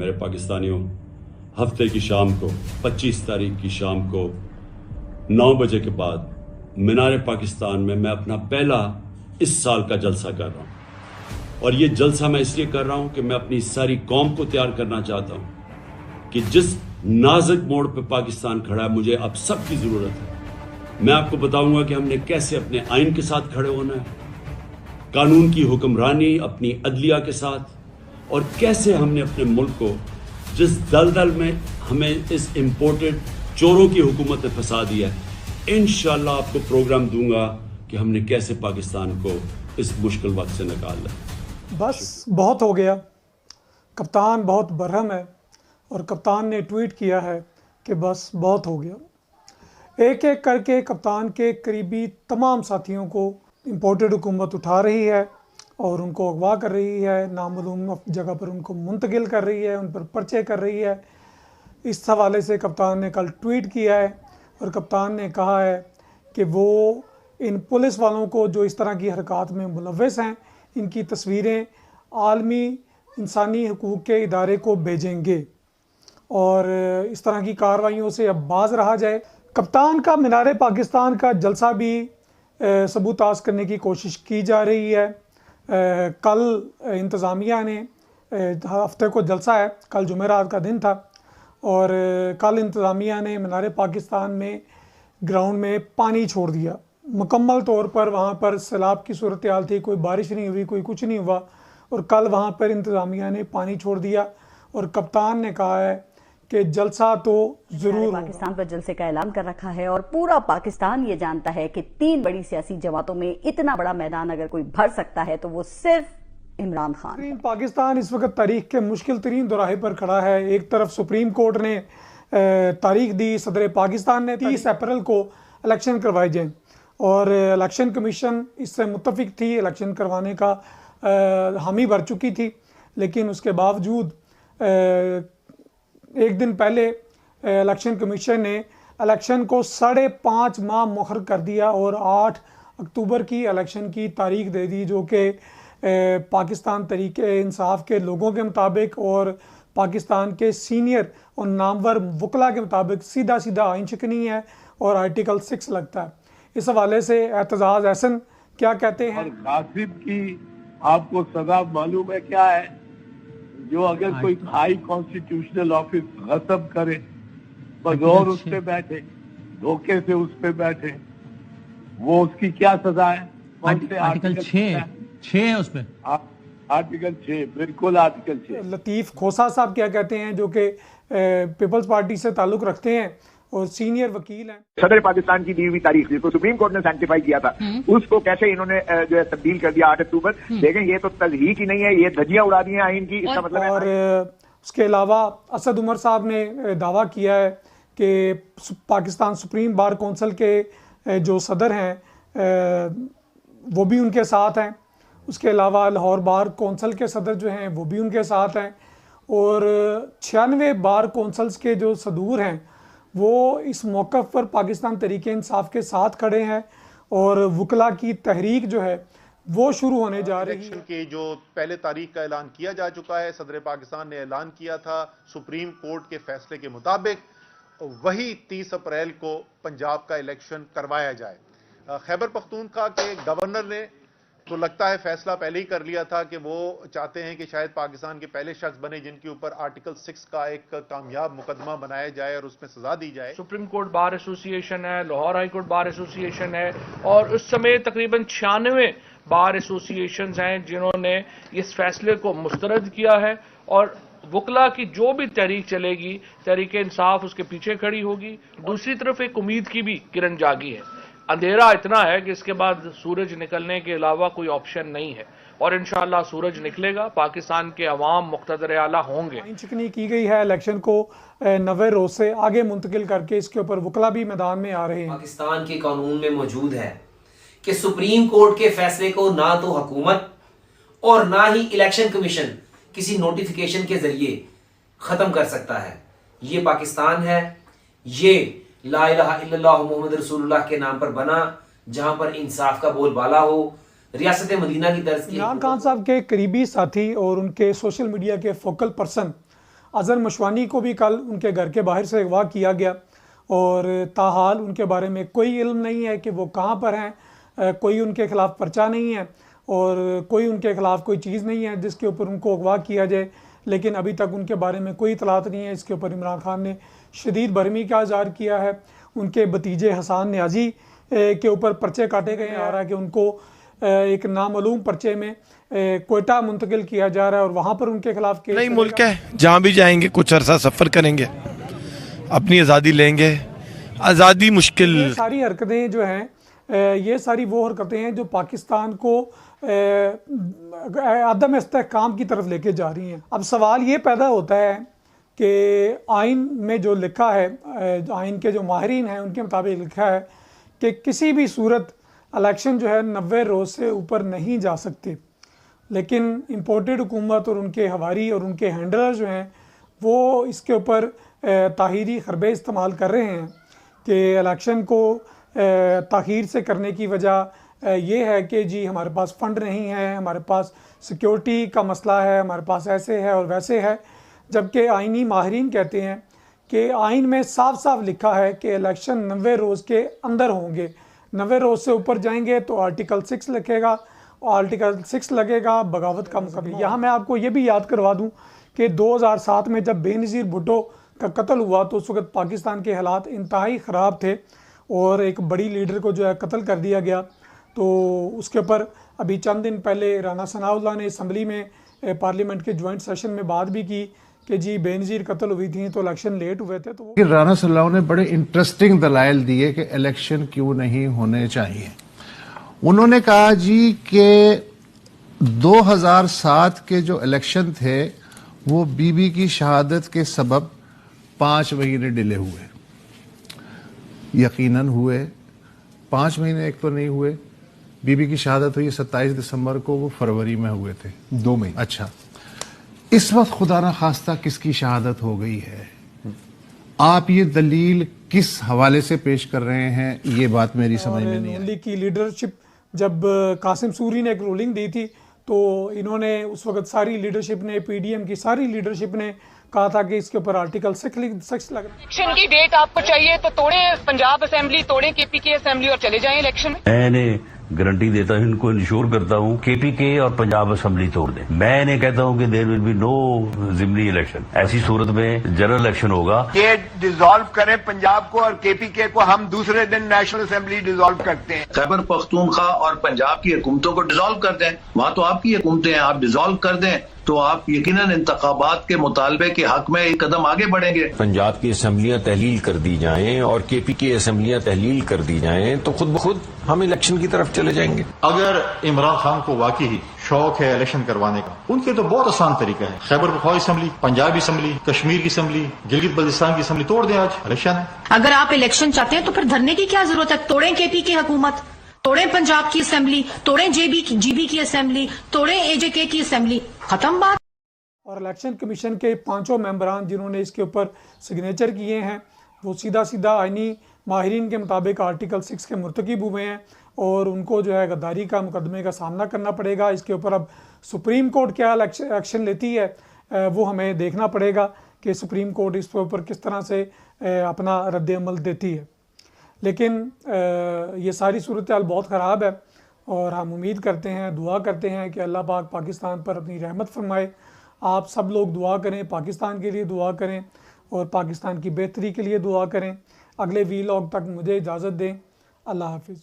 मेरे पाकिस्तानियों, हफ्ते की शाम को 25 तारीख की शाम को 9 बजे के बाद मीनार पाकिस्तान में मैं अपना पहला इस साल का जलसा कर रहा हूँ। और ये जलसा मैं इसलिए कर रहा हूँ कि मैं अपनी सारी कौम को तैयार करना चाहता हूँ कि जिस नाजुक मोड़ पे पाकिस्तान खड़ा है, मुझे अब सबकी ज़रूरत है। मैं आपको बताऊंगा कि हमने कैसे अपने आइन के साथ खड़े होना है, कानून की हुक्मरानी अपनी अदलिया के साथ, और कैसे हमने अपने मुल्क को जिस दलदल में हमें इस इम्पोर्टेड चोरों की हुकूमत ने फंसा दिया है, इंशाल्लाह आपको प्रोग्राम दूंगा कि हमने कैसे पाकिस्तान को इस मुश्किल वक्त से निकालना है। बस बहुत हो गया। कप्तान बहुत बरहम है और कप्तान ने ट्वीट किया है कि बस बहुत हो गया। एक एक करके कप्तान के करीबी तमाम साथियों को इम्पोर्टेड हुकूमत उठा रही है और उनको अगवा कर रही है, नामालूम जगह पर उनको मुंतकिल कर रही है, उन पर पर्चे कर रही है। इस हवाले से कप्तान ने कल ट्वीट किया है और कप्तान ने कहा है कि वो इन पुलिस वालों को जो इस तरह की हरकत में मुलव्वस हैं, इनकी तस्वीरें आलमी इंसानी हकूक़ के इदारे को भेजेंगे और इस तरह की कार्रवाइयों से अब बाज रहा जाए। कप्तान का मीनार पाकिस्तान का जलसा भी सबूताज करने की कोशिश की जा रही है। कल इंतज़ामिया ने, हफ्ते को जलसा है, कल जुमेरात का दिन था, और कल इंतज़ामिया ने मीनार पाकिस्तान में ग्राउंड में पानी छोड़ दिया मुकम्मल तौर पर। वहाँ पर सैलाब की सूरत हाल थी, कोई बारिश नहीं हुई, कोई कुछ नहीं हुआ, और कल वहाँ पर इंतज़ामिया ने पानी छोड़ दिया और कप्तान ने कहा है कि जलसा तो जरूर पाकिस्तान पर जलसे का ऐलान कर रखा है। और पूरा पाकिस्तान ये जानता है कि 3 बड़ी सियासी जमातों में इतना बड़ा मैदान अगर कोई भर सकता है तो वो सिर्फ इमरान खान। पाकिस्तान इस वक्त तारीख के मुश्किल तरीन दोराहे पर खड़ा है। एक तरफ सुप्रीम कोर्ट ने तारीख दी, सदर पाकिस्तान ने 30 अप्रैल को इलेक्शन करवाए जाए और इलेक्शन कमीशन इससे मुत्तफिक थी, इलेक्शन करवाने का हामी भर चुकी थी, लेकिन उसके बावजूद एक दिन पहले इलेक्शन कमीशन ने इलेक्शन को 5.5 माह मुखर कर दिया और 8 अक्टूबर की इलेक्शन की तारीख दे दी, जो कि पाकिस्तान तरीके इंसाफ के लोगों के मुताबिक और पाकिस्तान के सीनियर और नामवर वकला के मुताबिक सीधा सीधा आइन शिकनी है और आर्टिकल 6 लगता है। इस हवाले से एतजाज एहसन क्या कहते हैं? और गासिब की आपको सजा मालूम है क्या है? जो अगर कोई हाई कॉन्स्टिट्यूशनल ऑफिस गसब करे, बगौर उस पे बैठे, धोखे से उस पे बैठे, वो उसकी क्या सजा है? आर्टिकल 6 है उस पे। आर्टिकल 6, बिल्कुल आर्टिकल 6। लतीफ खोसा साहब क्या कहते हैं, जो कि पीपल्स पार्टी से ताल्लुक रखते हैं और सीनियर वकील हैं। सदर पाकिस्तान की दी हुई तारीख जिसको सुप्रीम कोर्ट ने सैंक्टिफाई किया था, उसको कैसे इन्होंने जो है तब्दील कर दिया 8 अक्टूबर। देखें, ये तो तजहीक ही नहीं है, ये धज्जियां उड़ा दी हैं आइन की। इसका मतलब और उसके अलावा असद उमर साहब ने दावा किया है कि पाकिस्तान सुप्रीम बार कौंसिल के जो सदर हैं वो भी उनके साथ हैं। उसके अलावा लाहौर बार कौंसिल के सदर जो हैं वो भी उनके साथ हैं, और 96 बार कौंसल्स के जो सदूर हैं वो इस मौक़िफ़ पर पाकिस्तान तरीके इंसाफ के साथ खड़े हैं और वकला की तहरीक जो है वो शुरू होने जा रही है। इलेक्शन के जो पहले तारीख का ऐलान किया जा चुका है, सदर पाकिस्तान ने ऐलान किया था सुप्रीम कोर्ट के फैसले के मुताबिक वही 30 अप्रैल को पंजाब का इलेक्शन करवाया जाए। खैबर पख्तूनख्वा के गवर्नर ने तो लगता है फैसला पहले ही कर लिया था कि वो चाहते हैं कि शायद पाकिस्तान के पहले शख्स बने जिनके ऊपर आर्टिकल 6 का एक कामयाब मुकदमा बनाया जाए और उसमें सजा दी जाए। सुप्रीम कोर्ट बार एसोसिएशन है, Lahore high court bar association है, और उस समय तकरीबन 96 बार एसोसिएशंस हैं जिन्होंने इस फैसले को मुस्तरद किया है। और वकला की जो भी तहरीक चलेगी, तहरीक इंसाफ उसके पीछे खड़ी होगी। दूसरी तरफ एक उम्मीद की भी किरण जागी है। अंधेरा इतना है कि इसके बाद सूरज निकलने के अलावा कोई ऑप्शन नहीं है, और इंशाअल्लाह सूरज निकलेगा, पाकिस्तान के अवाम मुक़्तदर आला होंगे। आइन शिकनी की गई है इलेक्शन को 90 रोज से आगे मुंतकिल करके, इसके ऊपर वकला भी मैदान में आ रहे हैं। पाकिस्तान के कानून में मौजूद है कि सुप्रीम कोर्ट के फैसले को ना तो हुकूमत और ना ही इलेक्शन कमीशन किसी नोटिफिकेशन के जरिए ख़त्म कर सकता है। ये पाकिस्तान है, ये ला इलाहा इल्लल्लाह मुहम्मद रसूलुल्लाह के नाम पर बना, जहां पर इंसाफ का बोलबाला हो, रियासत मदीना की तर्ज की। इमरान खान साहब के करीबी साथी और उनके सोशल मीडिया के फोकल पर्सन अज़हर मशवानी को भी कल उनके घर के बाहर से अगवा किया गया और ताहाल उनके बारे में कोई इल्म नहीं है कि वो कहाँ पर हैं, कोई उनके ख़िलाफ़ पर्चा नहीं है और कोई उनके ख़िलाफ़ कोई चीज़ नहीं है जिसके ऊपर उनको अगवा किया जाए, लेकिन अभी तक उनके बारे में कोई इतलात नहीं है। इसके ऊपर इमरान खान ने शदीद बरहमी का इज़हार किया है। उनके भतीजे हसन न्याजी के ऊपर पर्चे काटे गए आ रहा है कि उनको एक नामालूम पर्चे में कोयटा मुंतकिल किया जा रहा है और वहाँ पर उनके खिलाफ केस नई मुल्क है, जहाँ भी जाएंगे कुछ अरसा सफ़र करेंगे, अपनी आज़ादी लेंगे। आज़ादी मुश्किल। ये सारी हरकतें जो हैं, ये सारी वो हरकतें हैं जो पाकिस्तान को अदम इस्तेहकाम की तरफ लेके जा रही हैं। अब सवाल ये पैदा होता है कि आइन में जो लिखा है, आइन के जो माहिरीन हैं उनके मुताबिक लिखा है कि किसी भी सूरत इलेक्शन जो है 90 रोज़ से ऊपर नहीं जा सकती, लेकिन इम्पोर्टेड हुकूमत और उनके हवारी और उनके हैंडलर जो हैं वो इसके ऊपर ताहीरी खरबे इस्तेमाल कर रहे हैं कि इलेक्शन को ताख़ीर से करने की वजह ये है कि जी हमारे पास फ़ंड नहीं है, हमारे पास सिक्योरिटी का मसला है, हमारे पास ऐसे है और वैसे है। जबकि आइनी माहिरीन कहते हैं कि आइन में साफ साफ लिखा है कि इलेक्शन 90 रोज़ के अंदर होंगे। 90 रोज़ से ऊपर जाएंगे तो आर्टिकल 6 लिखेगा, और आर्टिकल 6 लगेगा बगावत का मुकदमा। यहाँ मैं आपको ये भी याद करवा दूँ कि 2007 में जब बेनज़ीर भुट्टो का कत्ल हुआ तो उस वक्त पाकिस्तान के हालात इंतहाई ख़राब थे और एक बड़ी लीडर को जो है कत्ल कर दिया गया। तो उसके ऊपर अभी चंद दिन पहले राना सनाउल्लाह ने असम्बली में पार्लियामेंट के जॉइंट सेशन में बात भी की कि जी बेनज़ीर कत्ल हुई थी तो इलेक्शन लेट हुए थे। तो राना सल्लाह ने बड़े इंटरेस्टिंग दलाइल दिए कि इलेक्शन क्यों नहीं होने चाहिए। उन्होंने कहा जी कि 2007 के जो इलेक्शन थे वो बीबी की शहादत के सबब 5 महीने डिले हुए। यकीनन हुए 5 महीने, एक तो नहीं हुए। बीबी की शहादत हुई 27 दिसंबर को, वो फरवरी में हुए थे, 2 महीने। अच्छा, इस वक्त खुदा ना खास्ता किसकी शहादत हो गई है, आप ये दलील किस हवाले से पेश कर रहे हैं, ये बात मेरी समझ में नहीं आई। की लीडरशिप जब कासिम सूरी ने एक रूलिंग दी थी तो इन्होंने उस वक्त सारी लीडरशिप ने, पीडीएम की सारी लीडरशिप ने कहा था कि इसके ऊपर आर्टिकल 6 लग। इलेक्शन की डेट आपको चाहिए तो तोड़े पंजाब असेंबली, तोड़े केपीके असेंबली और चले जाएं इलेक्शन में। मैंने गारंटी देता हूं, इनको इंश्योर करता हूं, केपीके और पंजाब असेंबली तोड़ दें। मैं इन्हें कहता हूं कि देयर विल बी नो जिमनी इलेक्शन। ऐसी सूरत में जनरल इलेक्शन होगा। ये डिसॉल्व करें पंजाब को और केपीके को, हम दूसरे दिन नेशनल असेंबली डिसॉल्व करते हैं। खैबर पख्तूनख्वा और पंजाब की हुकूमतों को डिसॉल्व कर दें। वहां तो आपकी हुकूमतें हैं, आप डिसॉल्व कर दें तो आप यकीनन इंतखाबात के मुतालबे के हक में एक कदम आगे बढ़ेंगे। पंजाब की असम्बलियां तहलील कर दी जाएं और केपी की असम्बलियां तहलील कर दी जाएं तो खुद ब खुद हम इलेक्शन की तरफ चले जाएंगे। अगर इमरान खान को वाकई ही शौक है इलेक्शन करवाने का, उनके तो बहुत आसान तरीका है। खैबर पख्तूनख्वा असम्बली, पंजाबी असम्बली, कश्मीर की असम्बली, गिलगित बल्तिस्तान की असम्बली तोड़ दें, आज इलेक्शन है। अगर आप इलेक्शन चाहते हैं तो फिर धरने की क्या जरूरत है? तोड़ें केपी की हुकूमत, तोड़ें पंजाब की असेंबली, तोड़ें जीबी की असेंबली, तोड़ें एजेके की असेंबली, खत्म बात। और इलेक्शन कमीशन के 5 मेंबरान जिन्होंने इसके ऊपर सिग्नेचर किए हैं वो सीधा सीधा आइनी माहिरीन के मुताबिक आर्टिकल 6 के मुर्तकिब हुए हैं और उनको जो है गद्दारी का मुकदमे का सामना करना पड़ेगा। इसके ऊपर अब सुप्रीम कोर्ट क्या एक्शन लेती है वो हमें देखना पड़ेगा कि सुप्रीम कोर्ट इस ऊपर किस तरह से अपना रद्द अमल देती है। लेकिन ये सारी सूरत हाल बहुत ख़राब है और हम उम्मीद करते हैं, दुआ करते हैं कि अल्लाह पाक पाकिस्तान पर अपनी रहमत फरमाए। आप सब लोग दुआ करें, पाकिस्तान के लिए दुआ करें और पाकिस्तान की बेहतरी के लिए दुआ करें। अगले वीलॉग तक मुझे इजाज़त दें। अल्लाह हाफिज़।